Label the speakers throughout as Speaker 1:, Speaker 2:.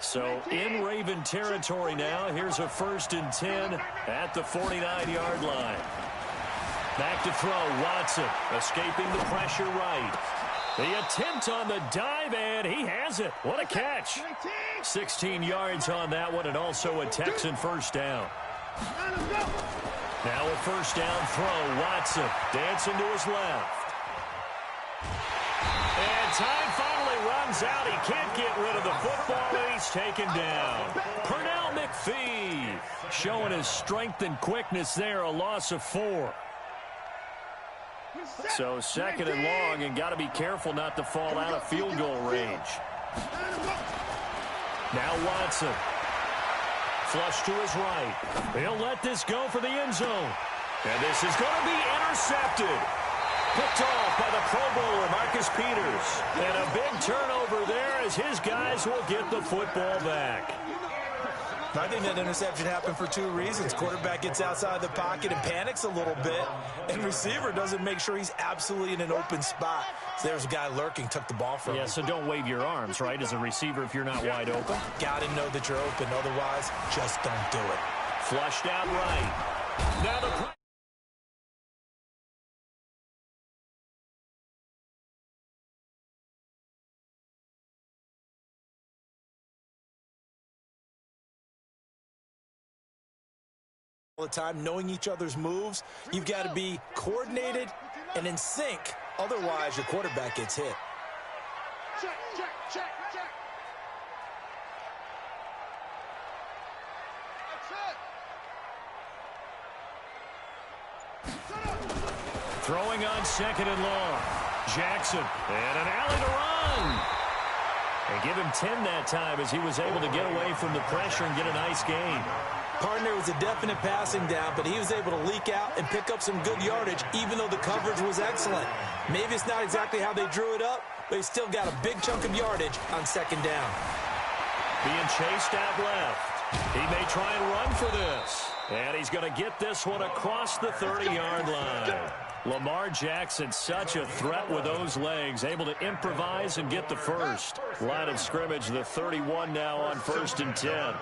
Speaker 1: So in Raven territory now. Here's a 1st and 10 at the 49-yard line. Back to throw. Watson escaping the pressure right. The attempt on the dive, and he has it. What a catch. 16 yards on that one, and also a Texan 1st down. Now a 1st down throw. Watson dancing to his left. And time finally runs out. He can't get rid of the football, and he's taken down. Pernell McPhee showing his strength and quickness there. A loss of 4. So 2nd and long, and got to be careful not to fall out of field goal range. Now Watson. Flush to his right. He'll let this go for the end zone. And this is going to be intercepted. Picked off by the Pro Bowler, Marcus Peters. And a big turnover there as his guys will get the football back.
Speaker 2: I think that interception happened for 2 reasons. Quarterback gets outside the pocket and panics a little bit, and receiver doesn't make sure he's absolutely in an open spot. So there's a guy lurking, took the ball from him.
Speaker 1: Yeah, so don't wave your arms, right, as a receiver if you're not wide open.
Speaker 2: Got to know that you're open. Otherwise, just don't do it.
Speaker 1: Flushed out right. Now the
Speaker 2: all the time, knowing each other's moves. You've got to be coordinated and in sync. Otherwise, your quarterback gets hit.
Speaker 3: Check.
Speaker 1: throwing on 2nd and long. Jackson, and an alley to run. They give him 10 that time as he was able to get away from the pressure and get a nice gain.
Speaker 2: Partner was a definite passing down, but he was able to leak out and pick up some good yardage, even though the coverage was excellent. Maybe it's not exactly how they drew it up, but he still got a big chunk of yardage on 2nd down.
Speaker 1: Being chased out left. He may try and run for this. And he's going to get this one across the 30-yard line. Lamar Jackson, such a threat with those legs, able to improvise and get the first. Line of scrimmage, the 31 now on 1st and 10.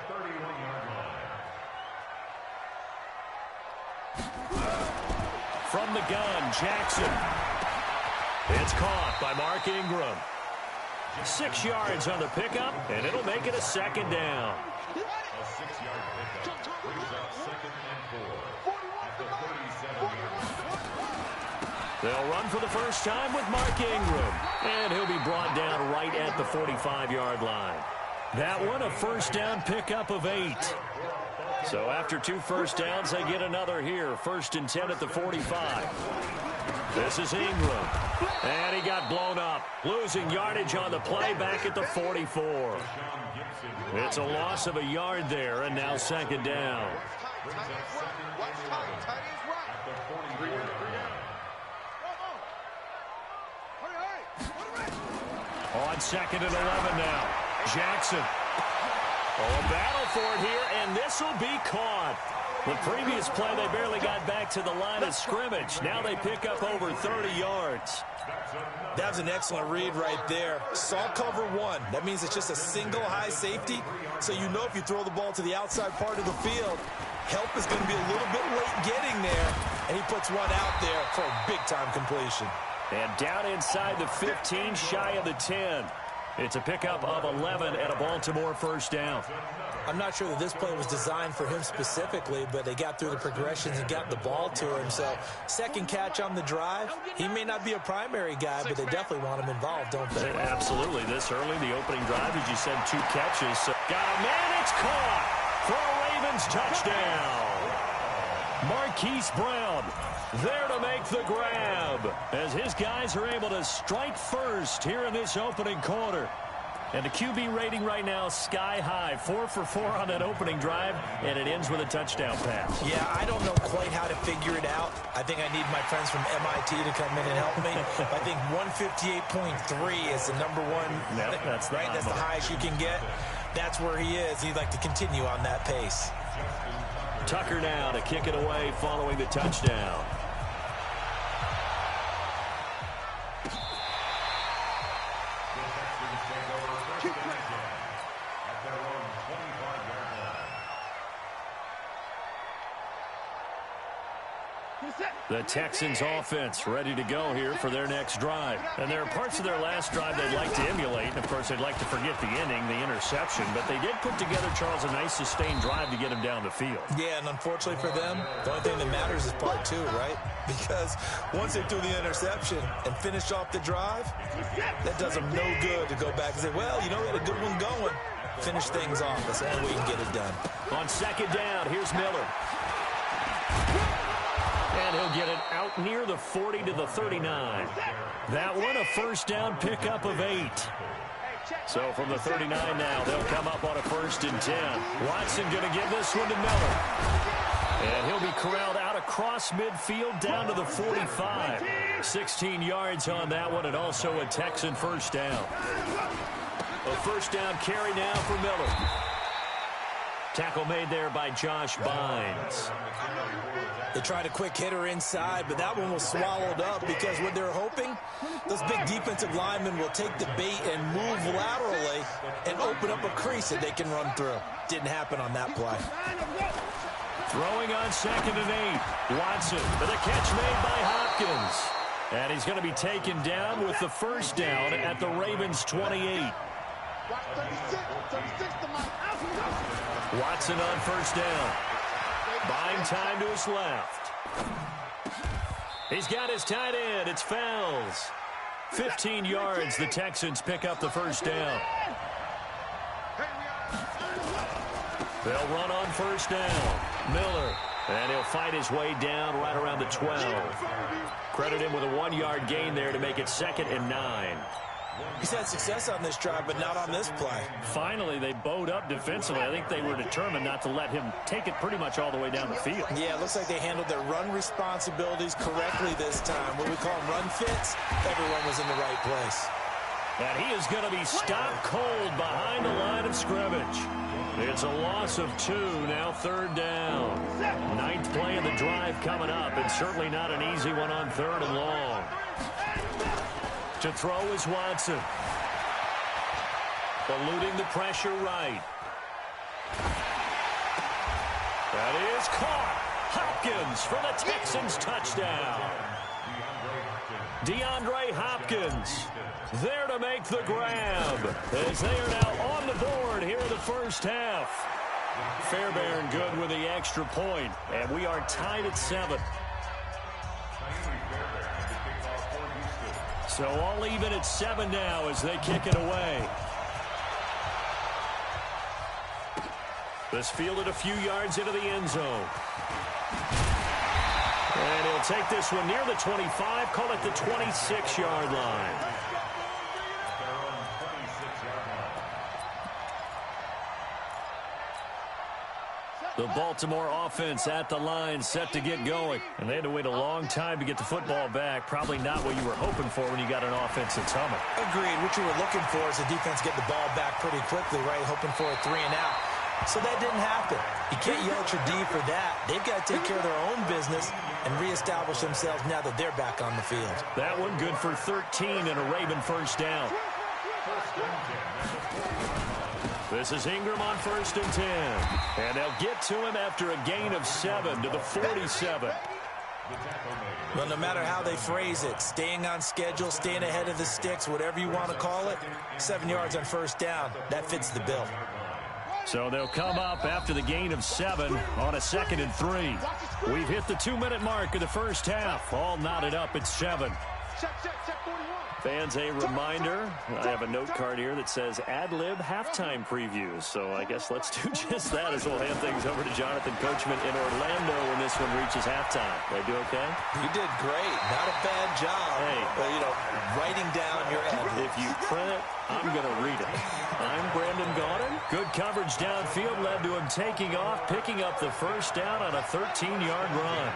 Speaker 1: From the gun, Jackson. It's caught by Mark Ingram. 6 yards on the pickup, and it'll make it a 2nd down.
Speaker 3: A 6-yard pickup brings up 2nd and 4 at the 37-yard line.
Speaker 1: They'll run for the first time with Mark Ingram, and he'll be brought down right at the 45-yard line. That one, a 1st down pickup of 8. So after 2 first downs, they get another here. 1st and 10 at the 45. This is Ingram. And he got blown up. Losing yardage on the play back at the 44. It's a loss of a yard there, and now 2nd down. On 2nd and 11 now. Jackson. Oh, a battle for it here, and this will be caught. The previous play, they barely got back to the line of scrimmage. Now they pick up over 30 yards.
Speaker 2: That was an excellent read right there. Saw cover 1. That means it's just a single high safety. So you know if you throw the ball to the outside part of the field, help is going to be a little bit late getting there. And he puts one out there for a big-time completion.
Speaker 1: And down inside the 15, shy of the 10. It's a pickup of 11 and a Baltimore 1st down.
Speaker 2: I'm not sure that this play was designed for him specifically, but they got through the progressions and got the ball to him. So, 2nd catch on the drive. He may not be a primary guy, but they definitely want him involved, don't they?
Speaker 1: Absolutely. This early, the opening drive, as you said, 2 catches. So got a man, it's caught for a Ravens touchdown. Marquise Brown there to make the grab as his guys are able to strike first here in this opening quarter. And the QB rating right now sky high, 4 for 4 on that opening drive, and it ends with a touchdown pass.
Speaker 2: Yeah, I don't know quite how to figure it out. I think I need my friends from MIT to come in and help me. I think 158.3 is the number one.
Speaker 1: Nope, that's
Speaker 2: right. That's the highest you can get. That's where he is. He'd like to continue on that pace.
Speaker 1: Tucker now to kick it away following the touchdown. The Texans offense ready to go here for their next drive. And there are parts of their last drive they'd like to emulate. And, of course, they'd like to forget the inning, the interception. But they did put together, Charles, a nice sustained drive to get him down the field.
Speaker 2: Yeah, and unfortunately for them, the only thing that matters is part two, right? Because once they threw the interception and finished off the drive, that does them no good to go back and say, well, you know, we had a good one going. Finish things off. That's the only way you can get it done.
Speaker 1: On second down, here's Miller. And he'll get it out near the 40 to the 39. That one, a first down pickup of 8. So from the 39 now, they'll come up on a 1st and 10. Watson going to give this one to Miller. And he'll be corralled out across midfield down to the 45. 16 yards on that one, and also a Texan first down. A first down carry now for Miller. Tackle made there by Josh Bynes.
Speaker 2: They tried a quick hitter inside, but that one was swallowed up because what they're hoping, those big defensive linemen will take the bait and move laterally and open up a crease that they can run through. Didn't happen on that play.
Speaker 1: Throwing on 2nd and 8. Watson with a catch made by Hopkins. And he's going to be taken down with the first down at the Ravens' 28. Watson on first down. Buying time to his left. He's got his tight end. It's Fells. 15 yards. The Texans pick up the first down. They'll run on first down. Miller. And he'll fight his way down right around the 12. Credit him with a 1-yard gain there to make it 2nd and 9.
Speaker 2: He's had success on this drive, but not on this play.
Speaker 1: Finally, they bowed up defensively. I think they were determined not to let him take it pretty much all the way down the field.
Speaker 2: Yeah, it looks like they handled their run responsibilities correctly this time. What we call them run fits, everyone was in the right place.
Speaker 1: And he is going to be stopped cold behind the line of scrimmage. It's a loss of 2, now 3rd down. 9th play of the drive coming up, and certainly not an easy one on 3rd and long. To throw is Watson. Eluding the pressure right. That is caught. Hopkins for the Texans touchdown. DeAndre Hopkins there to make the grab as they are now on the board here in the first half. Fairbairn good with the extra point, and we are tied at 7. So all even at 7 now as they kick it away. This fielded a few yards into the end zone. And he'll take this one near the 25, call it the 26-yard line. The Baltimore offense at the line, set to get going. And they had to wait a long time to get the football back. Probably not what you were hoping for when you got an offense that's humming.
Speaker 2: Agreed. What you were looking for is the defense get the ball back pretty quickly, right? Hoping for a 3 and out. So that didn't happen. You can't yell at your D for that. They've got to take care of their own business and reestablish themselves now that they're back on the field.
Speaker 1: That one good for 13 and a Raven first down. This is Ingram on 1st and 10. And they'll get to him after a gain of 7 to the 47.
Speaker 2: Well, no matter how they phrase it, staying on schedule, staying ahead of the sticks, whatever you want to call it, 7 yards on first down, that fits the bill.
Speaker 1: So they'll come up after the gain of 7 on a 2nd and 3. We've hit the 2-minute mark of the first half. All knotted up at 7. Fans, a reminder, I have a note card here that says ad-lib halftime previews. So I guess let's do just that as we'll hand things over to Jonathan Coachman in Orlando when this one reaches halftime. They do okay?
Speaker 2: You did great. Not a bad job.
Speaker 1: Hey.
Speaker 2: But, you know, writing down your ad.
Speaker 1: If you print it, I'm going to read it. I'm Brandon Gaudin. Good coverage downfield led to him taking off, picking up the first down on a 13-yard run.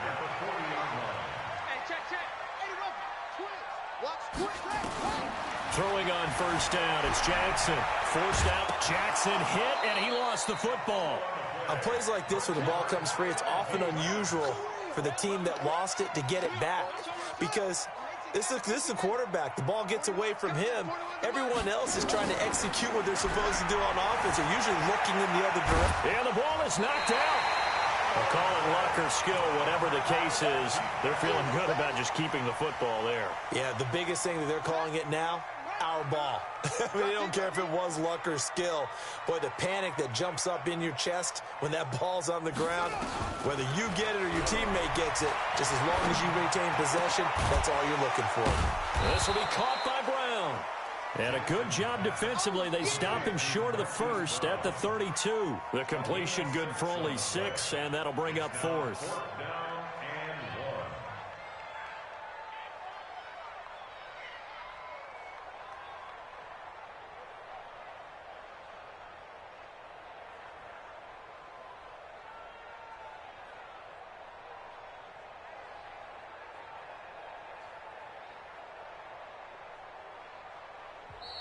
Speaker 1: Throwing on first down, it's Jackson. Forced out, Jackson hit, and he lost the football.
Speaker 2: On plays like this where the ball comes free, it's often unusual for the team that lost it to get it back. Because this is a quarterback. The ball gets away from him. Everyone else is trying to execute what they're supposed to do on offense. They're usually looking in the other direction.
Speaker 1: And the ball is knocked out. Well, call it luck or skill, whatever the case is, they're feeling good about just keeping the football there.
Speaker 2: Yeah, the biggest thing that they're calling it now, our ball. I mean, they don't care if it was luck or skill. Boy, the panic that jumps up in your chest when that ball's on the ground, whether you get it or your teammate gets it, just as long as you retain possession, that's all you're looking for.
Speaker 1: This will be caught by Brown. And a good job defensively. They stop him short of the first at the 32. The completion good for only 6, and that'll bring up 4th.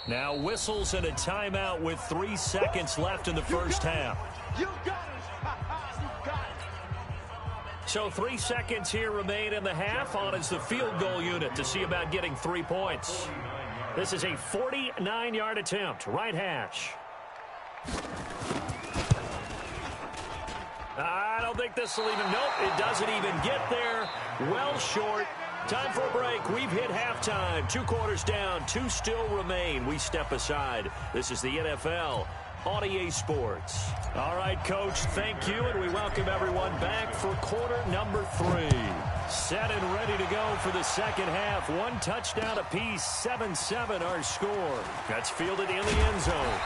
Speaker 1: Now whistles and a timeout with 3 seconds left in the first half.
Speaker 4: You got it. You got it.
Speaker 1: So 3 seconds here remain in the half. On is the field goal unit to see about getting 3 points. This is a 49-yard attempt. Right hash. I don't think this will even, nope, it doesn't even get there. Well short. Time for a break. We've hit halftime. 2 quarters down. 2 still remain. We step aside. This is the NFL on EA Sports. All right, Coach, thank you, and we welcome everyone back for quarter number 3. Set and ready to go for the second half. 1 touchdown apiece, 7-7 our score. That's fielded in the end zone.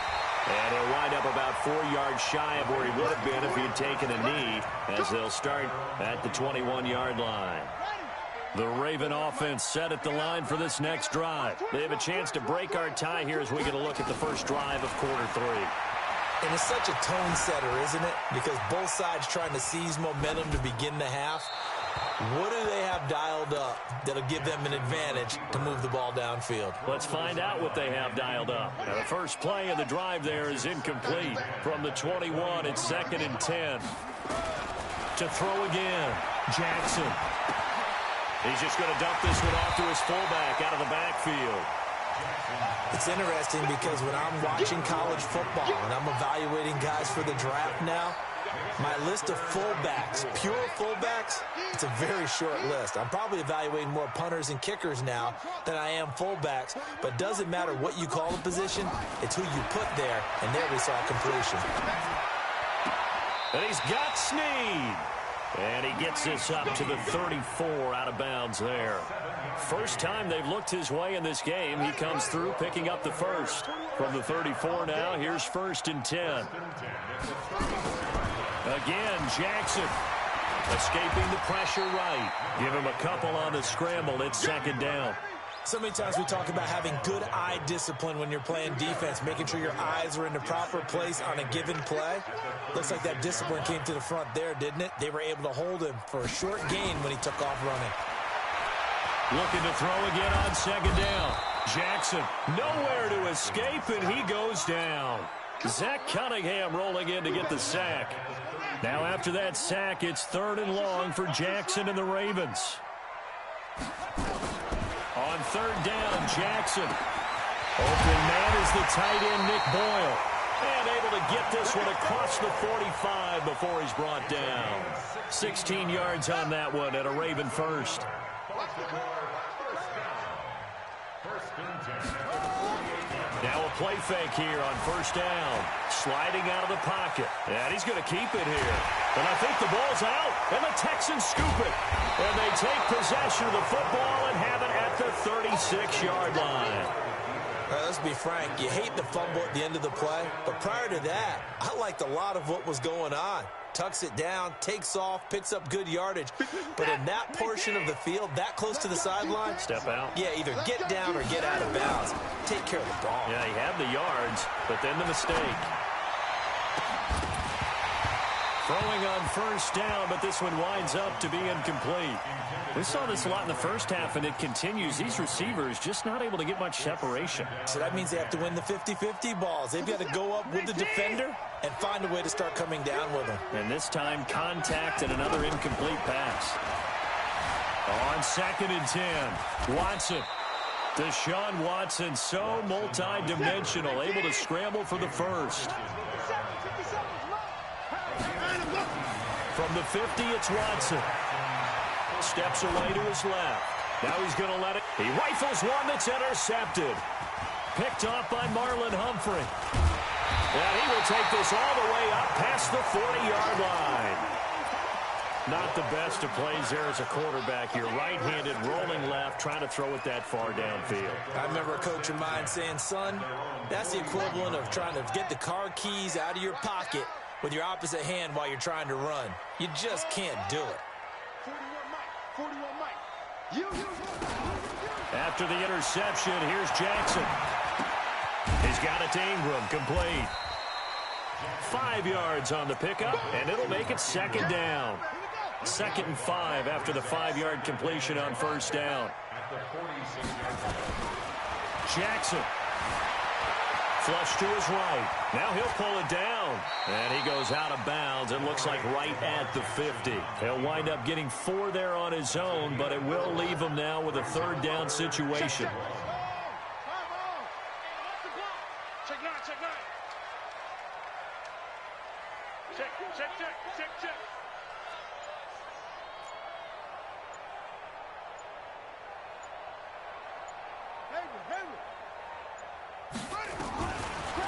Speaker 1: And he'll wind up about 4 yards shy of where he would have been if he had taken a knee, as they'll start at the 21-yard line. The Raven offense set at the line for this next drive. They have a chance to break our tie here as we get a look at the first drive of quarter 3.
Speaker 2: And it's such a tone setter, isn't it? Because both sides trying to seize momentum to begin the half. What do they have dialed up that'll give them an advantage to move the ball downfield?
Speaker 1: Let's find out what they have dialed up. Now, the first play of the drive there is incomplete. From the 21, it's 2nd and 10. To throw again, Jackson. He's just going to dump this one off to his fullback out of the backfield.
Speaker 2: It's interesting because when I'm watching college football and I'm evaluating guys for the draft now, my list of fullbacks, pure fullbacks, it's a very short list. I'm probably evaluating more punters and kickers now than I am fullbacks, but it doesn't matter what you call the position, it's who you put there, and there we saw completion.
Speaker 1: And he's got Snead. And he gets this up to the 34 out of bounds there. First time they've looked his way in this game. He comes through picking up the first. From the 34 now, here's 1st and 10. Again, Jackson escaping the pressure right. Give him a couple on the scramble. It's 2nd down.
Speaker 2: So many times we talk about having good eye discipline when you're playing defense, making sure your eyes are in the proper place on a given play. Looks like that discipline came to the front there, didn't it? They were able to hold him for a short gain when he took off running.
Speaker 1: Looking to throw again on 2nd down. Jackson nowhere to escape, and he goes down. Zach Cunningham rolling in to get the sack. Now after that sack, it's 3rd and long for Jackson and the Ravens. On 3rd down, Jackson. Open man is the tight end, Nick Boyle. And able to get this one across the 45 before he's brought down. 16 yards on that one at a Raven first. Now a play fake here on 1st down. Sliding out of the pocket. And he's going to keep it here. And I think the ball's out. And the Texans scoop it. And they take possession of the football and have it at the 36-yard line.
Speaker 2: All right, let's be frank. You hate the fumble at the end of the play. But prior to that, I liked a lot of what was going on. Tucks it down, takes off, picks up good yardage. But in that portion of the field, that close to the sideline,
Speaker 1: step out.
Speaker 2: Yeah, either get down or get out of bounds. Take care of the ball.
Speaker 1: Yeah, he had the yards, but then the mistake. Throwing on 1st down, but this one winds up to be incomplete. We saw this a lot in the first half, and it continues. These receivers just not able to get much separation.
Speaker 2: So that means they have to win the 50-50 balls. They've got to go up with the defender and find a way to start coming down with them.
Speaker 1: And this time, contact and another incomplete pass. On 2nd and 10, Watson. Deshaun Watson, so multi-dimensional, able to scramble for the first. From the 50, it's Watson. Steps away to his left. Now he's going to let it. He rifles one that's intercepted. Picked off by Marlon Humphrey. And he will take this all the way up past the 40-yard line. Not the best of plays there as a quarterback here. Right-handed, rolling left, trying to throw it that far downfield.
Speaker 2: I remember a coach of mine saying, son, that's the equivalent of trying to get the car keys out of your pocket with your opposite hand while you're trying to run. You just can't do it.
Speaker 4: 41 Mike.
Speaker 1: After the interception, here's Jackson. He's got it to Ingram, complete. 5 yards on the pickup, and it'll make it second down. 2nd and 5 after the 5-yard completion on first down. Jackson. Flush to his right. Now he'll pull it down. And he goes out of bounds. It looks like right at the 50. He'll wind up getting 4 there on his own, but it will leave him now with a 3rd down situation.
Speaker 4: Check.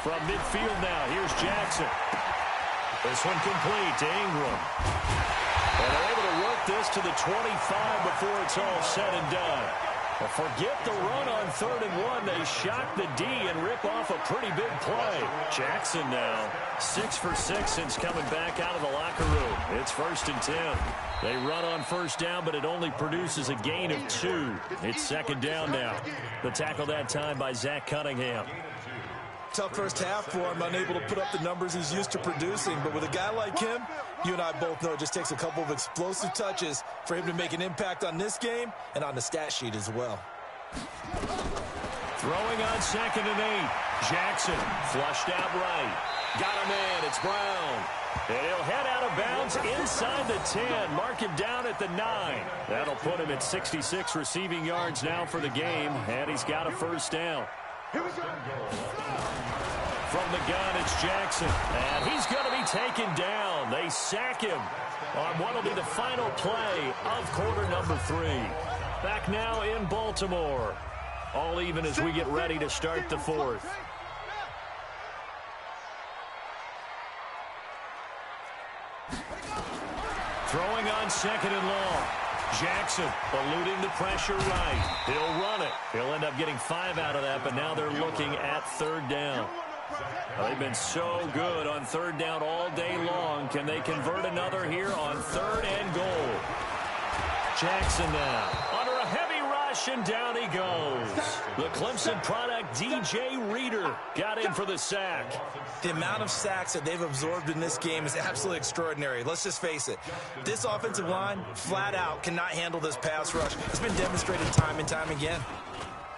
Speaker 1: From midfield now, here's Jackson. This one complete to Ingram. And they're able to work this to the 25 before it's all said and done. Well, forget the run on 3rd and 1. They shock the D and rip off a pretty big play. Jackson now 6 for 6 since coming back out of the locker room. It's 1st and 10. They run on first down, but it only produces a gain of 2. It's 2nd down now. The tackle that time by Zach Cunningham.
Speaker 2: Tough first half for him, unable to put up the numbers he's used to producing. But with a guy like him, you and I both know it just takes a couple of explosive touches for him to make an impact on this game and on the stat sheet as well.
Speaker 1: Throwing on 2nd and 8. Jackson flushed out right. Got him in. It's Brown. And he'll head out of bounds inside the 10. Mark him down at the 9. That'll put him at 66 receiving yards now for the game. And he's got a 1st down. From the gun, it's Jackson. And he's going to be taken down. They sack him on what will be the final play of quarter number 3. Back now in Baltimore. All even as we get ready to start the 4th. Throwing on 2nd and long. Jackson eluding the pressure right. He'll run it. He'll end up getting 5 out of that, but now they're looking at 3rd down. They've been so good on 3rd down all day long. Can they convert another here on 3rd and goal? Jackson now under a heavy rush, and down he goes. The Clemson product, DJ Reader, got in for the sack.
Speaker 2: The amount of sacks that they've absorbed in this game is absolutely extraordinary. Let's just face it. This offensive line, flat out, cannot handle this pass rush. It's been demonstrated time and time again.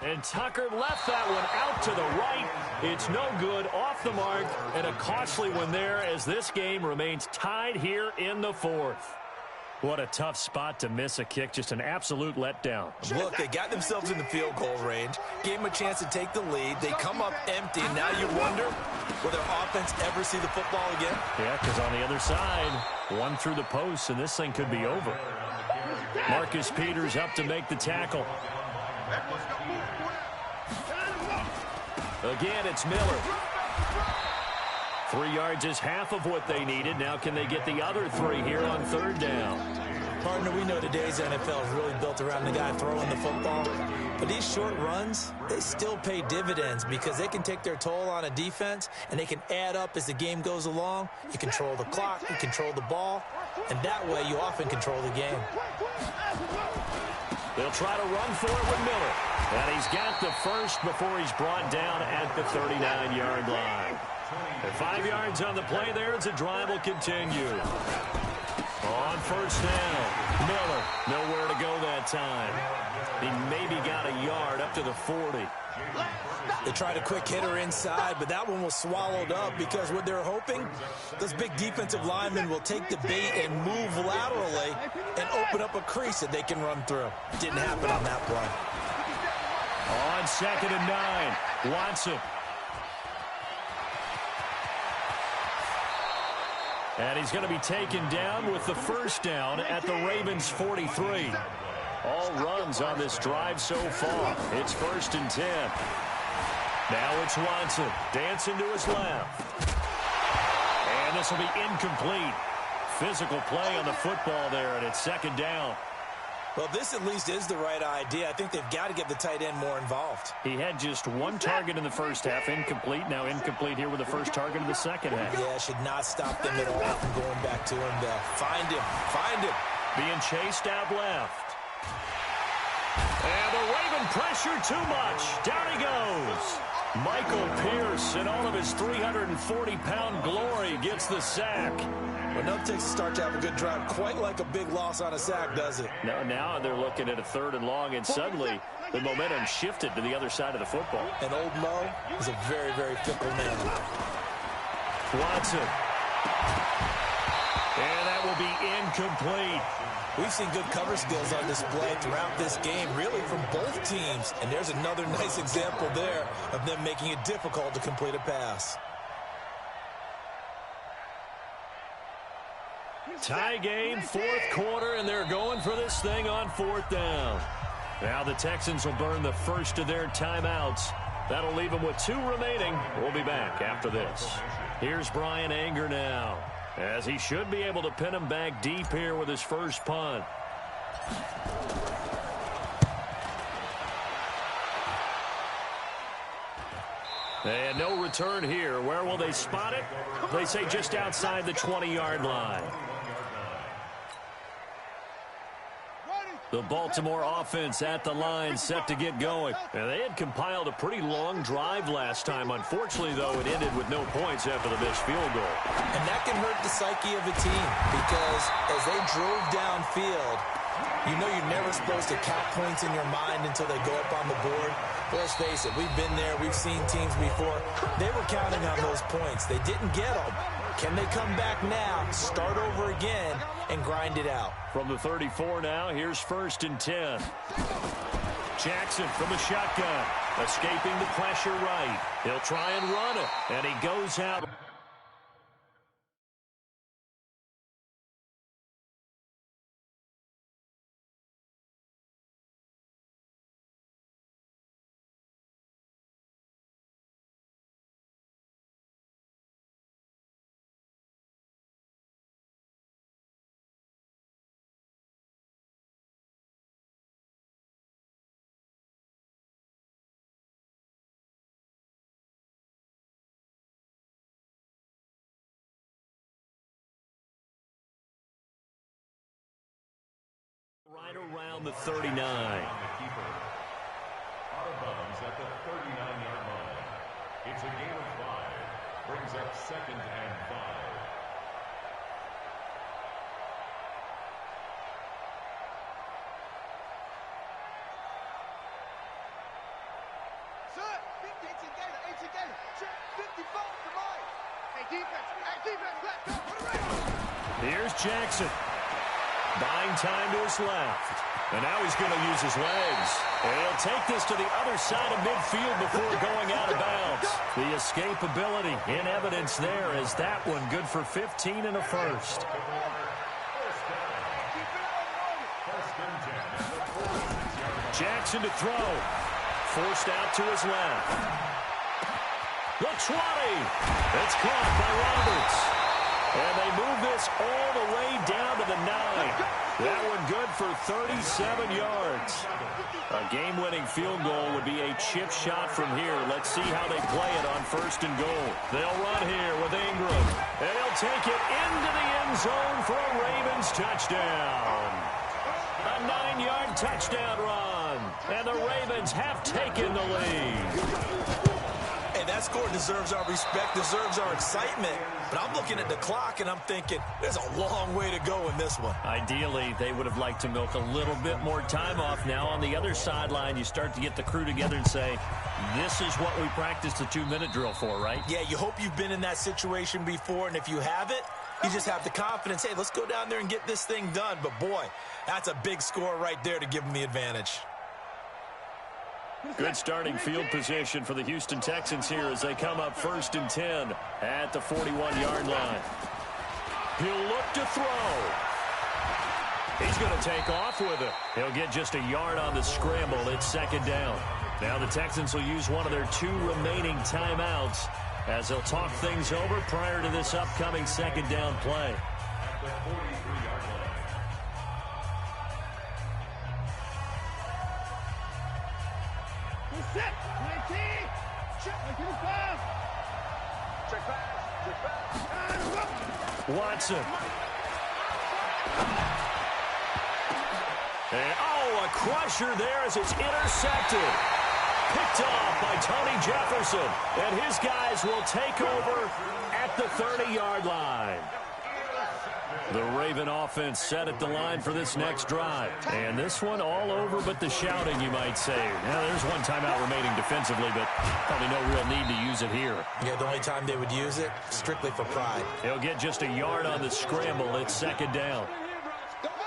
Speaker 1: And Tucker left that one out to the right. It's no good, off the mark, and a costly one there as this game remains tied here in the 4th. What a tough spot to miss a kick. Just an absolute letdown.
Speaker 2: Look, they got themselves in the field goal range, gave them a chance to take the lead. They come up empty, and now you wonder, will their offense ever see the football again?
Speaker 1: Yeah, because on the other side, one through the post, and this thing could be over. Marcus Peters up to make the tackle. Again, it's Miller. 3 yards is half of what they needed. Now can they get the other 3 here on 3rd down?
Speaker 2: Partner, we know today's NFL is really built around the guy throwing the football. But these short runs, they still pay dividends because they can take their toll on a defense, and they can add up as the game goes along. You control the clock, you control the ball, and that way you often control the game.
Speaker 1: They'll try to run for it with Miller. And he's got the first before he's brought down at the 39-yard line. And 5 yards on the play there as the drive will continue. On first down, Miller nowhere to go that time. He maybe got a yard up to the 40.
Speaker 2: They tried a quick hitter inside, but that one was swallowed up because what they're hoping, those big defensive linemen will take the bait and move laterally and open up a crease that they can run through. Didn't happen on that play.
Speaker 1: On 2nd and 9, Watson. And he's going to be taken down with the first down at the Ravens' 43. All runs on this drive so far. It's 1st and 10. Now it's Watson. Dancing to his left. And this will be incomplete. Physical play on the football there, and it's 2nd down.
Speaker 2: Well, this at least is the right idea. I think they've got to get the tight end more involved.
Speaker 1: He had just 1 target in the first half, incomplete. Now incomplete here with the first target of the second half.
Speaker 2: Yeah, should not stop them at all from going back to him. Find him. Find him.
Speaker 1: Being chased out left. And the Raven pressure too much. Down he goes. Michael Pierce, in all of his 340-pound glory, gets the sack.
Speaker 2: Well, nothing takes a start to have a good drive, quite like a big loss on a sack, does it?
Speaker 1: No, now they're looking at a 3rd and long, and suddenly the momentum shifted to the other side of the football.
Speaker 2: And old Mo is a very, very fickle man.
Speaker 1: Watson. And that will be incomplete.
Speaker 2: We've seen good cover skills on display throughout this game, really from both teams. And there's another nice example there of them making it difficult to complete a pass.
Speaker 1: Tie game, 4th quarter, and they're going for this thing on 4th down. Now the Texans will burn the first of their timeouts. That'll leave them with 2 remaining. We'll be back after this. Here's Brian Anger now, as he should be able to pin him back deep here with his first punt. And no return here. Where will they spot it? They say just outside the 20-yard line. The Baltimore offense at the line, set to get going. And they had compiled a pretty long drive last time. Unfortunately, though, it ended with no points after the missed field goal.
Speaker 2: And that can hurt the psyche of a team, because as they drove downfield, you know you're never supposed to count points in your mind until they go up on the board. But let's face it, we've been there. We've seen teams before. They were counting on those points. They didn't get them. Can they come back now, start over again, and grind it out?
Speaker 1: From the 34 now, here's 1st and 10. Jackson from the shotgun, escaping the pressure right. He'll try and run it, and he goes out. Right around the 39.
Speaker 3: Out of bounds at the 39-yard line. It's a gain of 5. Brings up 2nd and 5.
Speaker 4: Sir, 50 together, 8 together. Check, 54 to mine. Hey, defense, let's go. Put it right.
Speaker 1: Here's Jackson. Buying time to his left. And now he's going to use his legs. And he'll take this to the other side of midfield before going out of bounds. The escapability in evidence there, as that one good for 15 and a first. Jackson to throw. Forced out to his left. The 20. It's caught by Roberts. And they move this all the way down to the 9. That one good for 37 yards. A game-winning field goal would be a chip shot from here. Let's see how they play it on 1st and goal. They'll run here with Ingram. And he'll take it into the end zone for a Ravens touchdown. A 9-yard touchdown run. And the Ravens have taken the lead.
Speaker 2: Hey, that score deserves our respect, deserves our excitement. But I'm looking at the clock, and I'm thinking, there's a long way to go in this one.
Speaker 1: Ideally, they would have liked to milk a little bit more time off. Now, on the other sideline, you start to get the crew together and say, this is what we practiced the 2-minute drill for, right?
Speaker 2: Yeah, you hope you've been in that situation before, and if you haven't, you just have the confidence, hey, let's go down there and get this thing done. But, boy, that's a big score right there to give them the advantage.
Speaker 1: Good starting field position for the Houston Texans here as they come up 1st and 10 at the 41-yard line. He'll look to throw. He's going to take off with it. He'll get just a yard on the scramble. It's second down. Now the Texans will use one of their 2 remaining timeouts as they'll talk things over prior to this upcoming second down play.
Speaker 3: At the 43-yard line.
Speaker 4: Set. 19. Check. 25. Check pass. Check pass.
Speaker 1: Watson. And, a crusher there as it's intercepted. Picked off by Tony Jefferson. And his guys will take over at the 30-yard line. The Raven offense set at the line for this next drive. And this one all over but the shouting, you might say. Now, there's one timeout remaining defensively, but probably no real need to use it here.
Speaker 2: Yeah, the only time they would use it, strictly for pride.
Speaker 1: He'll get just a yard on the scramble. It's second down.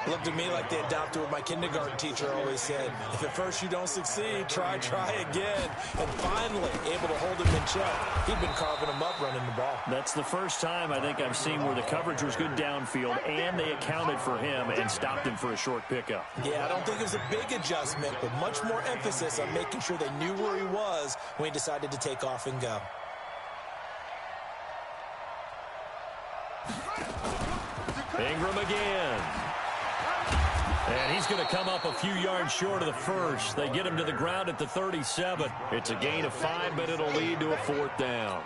Speaker 2: Looked to me like they adopted what my kindergarten teacher always said. If at first you don't succeed, try again. And finally, able to hold him in check. He'd been carving him up running the ball.
Speaker 1: That's the first time I think I've seen where the coverage was good downfield and they accounted for him and stopped him for a short pickup.
Speaker 2: Yeah, I don't think it was a big adjustment, but much more emphasis on making sure they knew where he was when he decided to take off and go.
Speaker 1: Ingram again. And he's going to come up a few yards short of the first. They get him to the ground at the 37. It's a gain of 5, but it'll lead to a 4th down.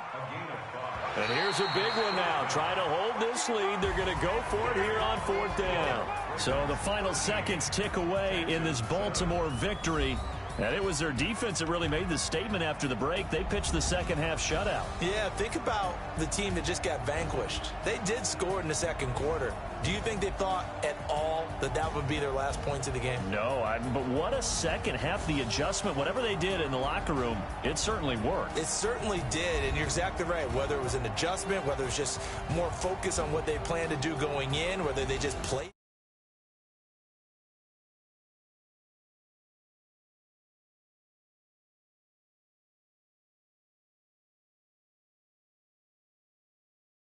Speaker 1: And here's a big one now. Try to hold this lead. They're going to go for it here on 4th down. So the final seconds tick away in this Baltimore victory. And it was their defense that really made the statement after the break. They pitched the second half shutout.
Speaker 2: Yeah, think about the team that just got vanquished. They did score in the second quarter. Do you think they thought at all that that would be their last points of the game?
Speaker 1: No, but what a second half. The adjustment, whatever they did in the locker room, it certainly worked.
Speaker 2: It certainly did, and you're exactly right. Whether it was an adjustment, whether it was just more focus on what they planned to do going in, whether they just played.